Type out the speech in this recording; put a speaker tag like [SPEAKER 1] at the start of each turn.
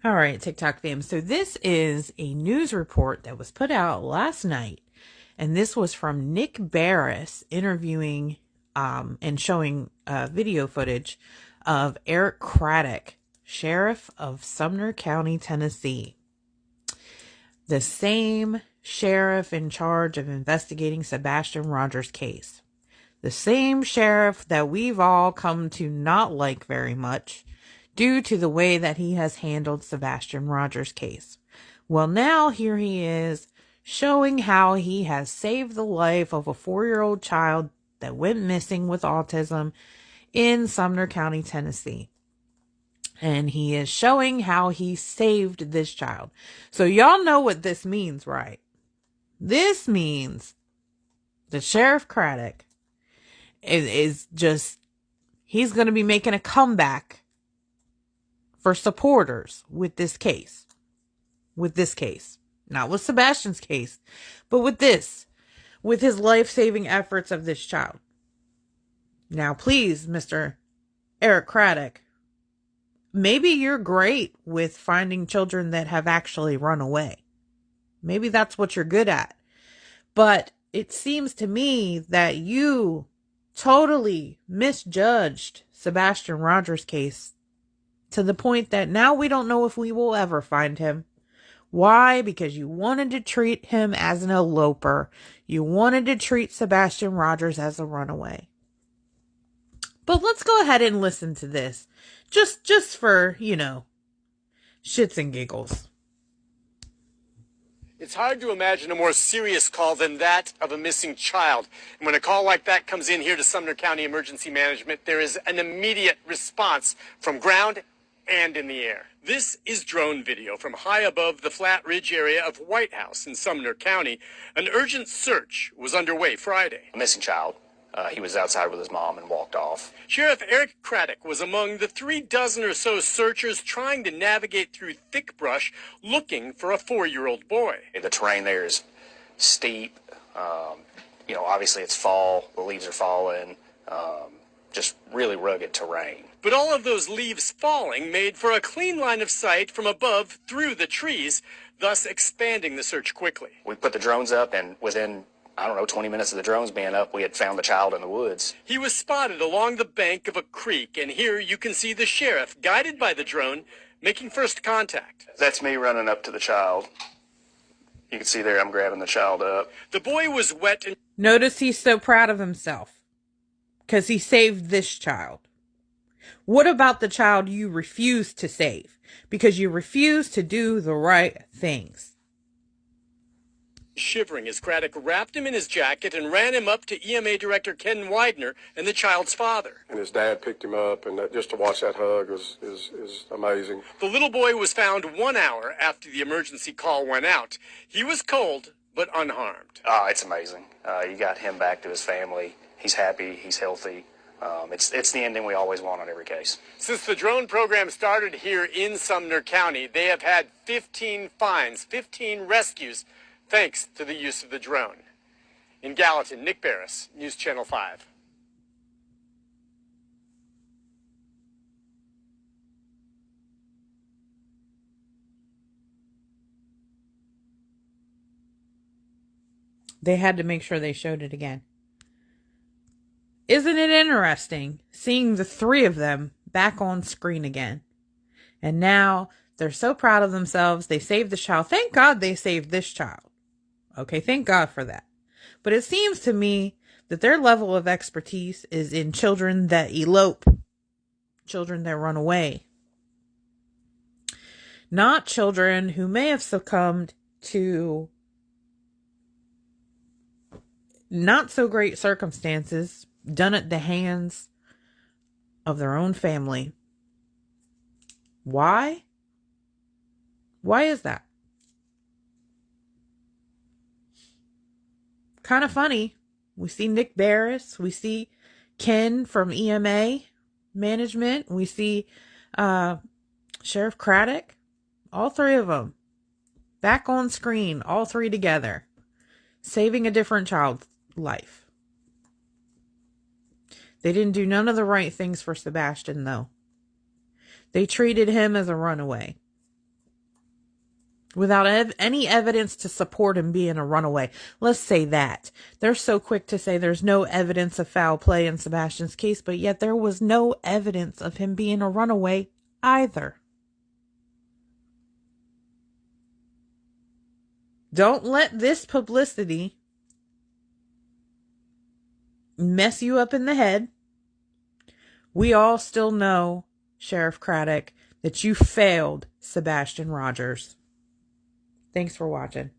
[SPEAKER 1] All right, TikTok fam. So this is a news report that was put out last night, and this was from Nick Barris interviewing and showing video footage of Eric Craddock, sheriff of Sumner County, Tennessee. The same sheriff in charge of investigating Sebastian Rogers' case. The same sheriff that we've all come to not like very much due to the way that he has handled Sebastian Rogers' case. Well, now here he is showing how he has saved the life of a 4-year-old child that went missing with autism in Sumner County, Tennessee. And he is showing how he saved this child. So y'all know what this means, right? This means that Sheriff Craddock is just, he's going to be making a comeback for supporters with this case. Not with Sebastian's case, but with his life-saving efforts of this child. Now, please, Mr. Eric Craddock, maybe you're great with finding children that have actually run away. Maybe that's what you're good at. But it seems to me that you totally misjudged Sebastian Rogers' case to the point that now we don't know if we will ever find him. Why? Because you wanted to treat him as an eloper. You wanted to treat Sebastian Rogers as a runaway. But let's go ahead and listen to this. Just for, shits and giggles.
[SPEAKER 2] It's hard to imagine a more serious call than that of a missing child. And when a call like that comes in here to Sumner County Emergency Management, there is an immediate response from ground and in the air. This is drone video from high above the Flat Ridge area of White House in Sumner County. An urgent search was underway Friday.
[SPEAKER 3] A missing child. He was outside with his mom and walked off.
[SPEAKER 2] Sheriff Eric Craddock was among the 36 or so searchers trying to navigate through thick brush looking for a 4-year-old boy.
[SPEAKER 3] The terrain there is steep. Obviously it's fall. The leaves are falling. Just really rugged terrain.
[SPEAKER 2] But all of those leaves falling made for a clean line of sight from above through the trees, thus expanding the search quickly.
[SPEAKER 3] We put the drones up, and within 20 minutes of the drones being up, we had found the child in the woods.
[SPEAKER 2] He was spotted along the bank of a creek, and here you can see the sheriff, guided by the drone, making first contact.
[SPEAKER 3] That's me running up to the child. You can see there I'm grabbing the child up.
[SPEAKER 2] The boy was wet and...
[SPEAKER 1] Notice he's so proud of himself because he saved this child. What about the child you refuse to save because you refuse to do the right things?
[SPEAKER 2] Shivering as Craddock wrapped him in his jacket and ran him up to EMA Director Ken Widener and the child's father.
[SPEAKER 4] And his dad picked him up, and just to watch that hug is amazing.
[SPEAKER 2] The little boy was found 1 hour after the emergency call went out. He was cold, but unharmed.
[SPEAKER 3] Oh, it's amazing. You got him back to his family. He's happy. He's healthy. It's the ending we always want on every case.
[SPEAKER 2] Since the drone program started here in Sumner County, they have had 15 finds, 15 rescues, thanks to the use of the drone. In Gallatin, Nick Barris, News Channel 5.
[SPEAKER 1] They had to make sure they showed it again. Isn't it interesting seeing the three of them back on screen again? And now they're so proud of themselves. They saved the child. Thank God they saved this child. Okay, thank God for that. But it seems to me that their level of expertise is in children that elope, children that run away. Not children who may have succumbed to not so great circumstances, done at the hands of their own family. Why? Why is that? Kind of funny. We see Nick Barris. We see Ken from EMA management. We see Sheriff Craddock. All three of them back on screen. All three together. Saving a different child's life. They didn't do none of the right things for Sebastian, though. They treated him as a runaway. without any evidence to support him being a runaway. Let's say that. They're so quick to say there's no evidence of foul play in Sebastian's case, but yet there was no evidence of him being a runaway either. Don't let this publicity mess you up in the head. We all still know, Sheriff Craddock, that you failed Sebastian Rogers. Thanks for watching.